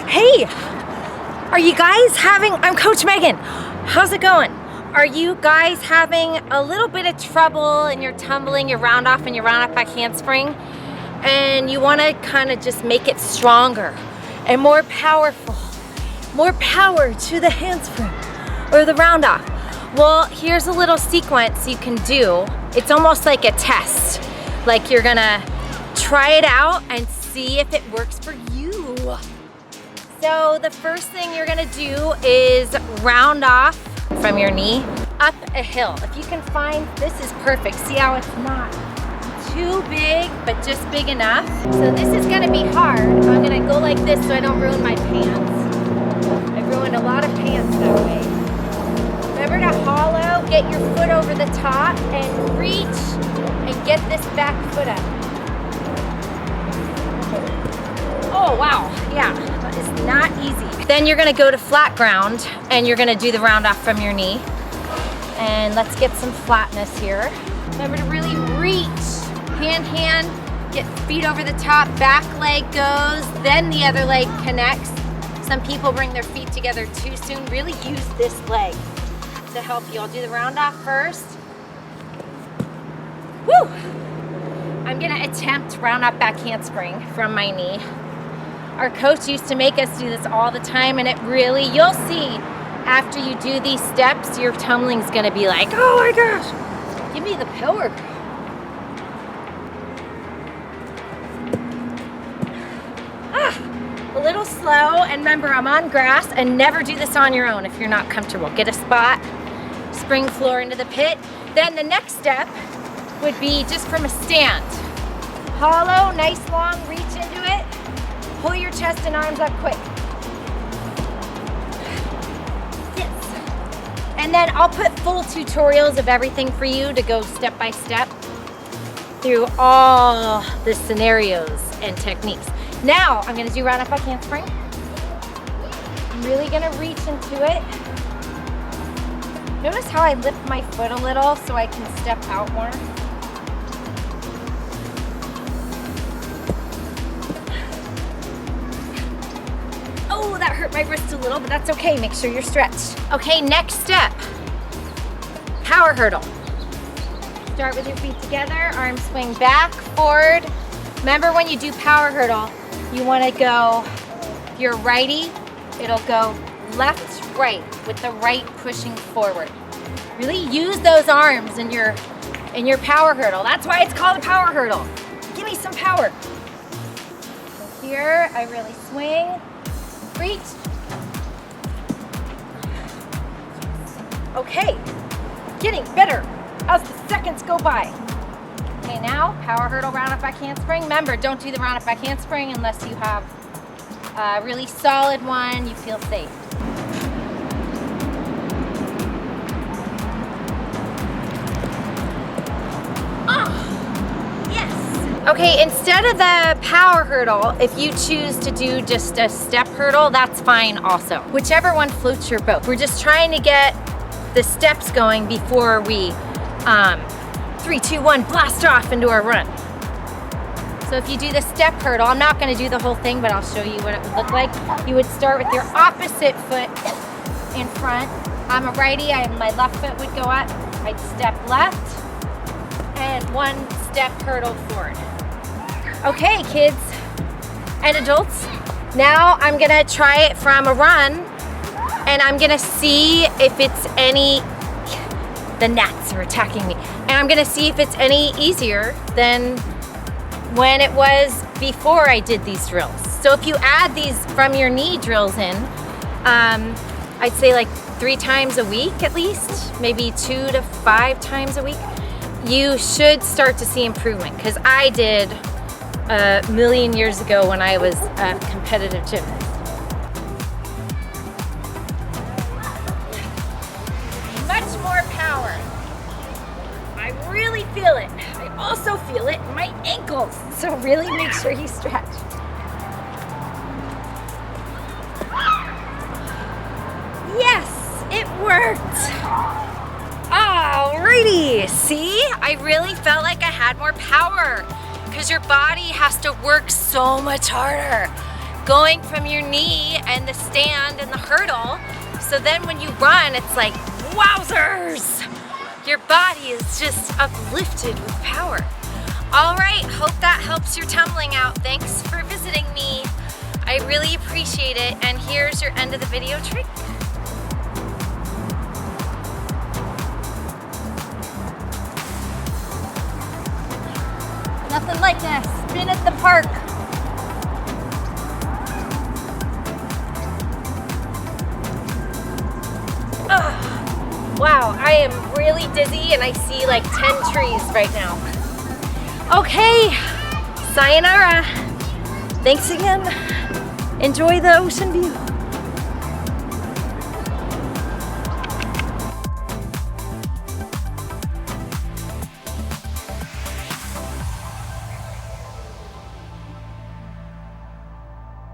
Hey, are you guys I'm Coach Megan. How's it going? Are you guys having a little bit of trouble in your tumbling, your round off and your round off back handspring? And you want to kind of just make it stronger and more powerful, more power to the handspring or the round off. Well, here's a little sequence you can do. It's almost like a test. Like you're gonna try it out and see if it works for you. So the first thing you're gonna do is round off from your knee up a hill. If you can find, this is perfect. See how it's not too big, but just big enough. So this is gonna be hard. I'm gonna go like this so I don't ruin my pants. I ruined a lot of pants that way. Remember to hollow, get your foot over the top and reach and get this back foot up. Oh wow, yeah, that is not easy. Then you're gonna go to flat ground and you're gonna do the round off from your knee. And let's get some flatness here. Remember to really reach. Hand, get feet over the top, back leg goes, then the other leg connects. Some people bring their feet together too soon. Really use this leg to help you. I'll do the round off first. Woo! I'm gonna attempt round off back handspring from my knee. Our coach used to make us do this all the time, and it really, you'll see after you do these steps, your tumbling's gonna be like, oh my gosh, give me the power. A little slow, and remember I'm on grass, and never do this on your own if you're not comfortable. Get a spot, spring floor into the pit. Then the next step would be just from a stand. Hollow, nice long reach into it. Pull your chest and arms up quick. Yes. And then I'll put full tutorials of everything for you to go step by step through all the scenarios and techniques. Now I'm gonna do round up back handspring. I'm really gonna reach into it. Notice how I lift my foot a little so I can step out more. Oh, that hurt my wrist a little, but that's okay. Make sure you're stretched. Okay, next step, power hurdle. Start with your feet together, arms swing back, forward. Remember when you do power hurdle, you want to go, if you're righty, it'll go left, right, with the right pushing forward. Really use those arms in your power hurdle. That's why it's called a power hurdle. Give me some power. So here, I really swing, reach. Okay, getting better as the seconds go by. Okay, now power hurdle, round up back handspring. Remember, don't do the round up back handspring unless you have a really solid one, you feel safe. Oh, yes. Okay, instead of the power hurdle, if you choose to do just a step hurdle, that's fine also. Whichever one floats your boat. We're just trying to get the steps going before we 3, 2, 1, blast off into our run. So if you do the step hurdle, I'm not gonna do the whole thing, but I'll show you what it would look like. You would start with your opposite foot in front. I'm a righty, my left foot would go up. I'd step left and one step hurdle forward. Okay, kids and adults, now I'm gonna try it from a run, and I'm gonna see if it's any, the gnats are attacking me. And I'm gonna see if it's any easier than when it was before I did these drills. So if you add these from your knee drills in, I'd say like 3 times a week at least, maybe 2 to 5 times a week, you should start to see improvement. Because I did a million years ago when I was a competitive gymnast. Much more power. I really feel it. I also feel it in my ankles. So really make sure you stretch. Yes, it worked. Alrighty, see? I really felt like I had more power because your body has to work so much harder going from your knee and the stand and the hurdle. So then when you run, it's like, wowzers! Your body is just uplifted with power. All right, hope that helps your tumbling out. Thanks for visiting me. I really appreciate it. And here's your end of the video trick. Nothing like a spin at the park. Wow, I am really dizzy and I see like 10 trees right now. Okay, sayonara. Thanks again. Enjoy the ocean view.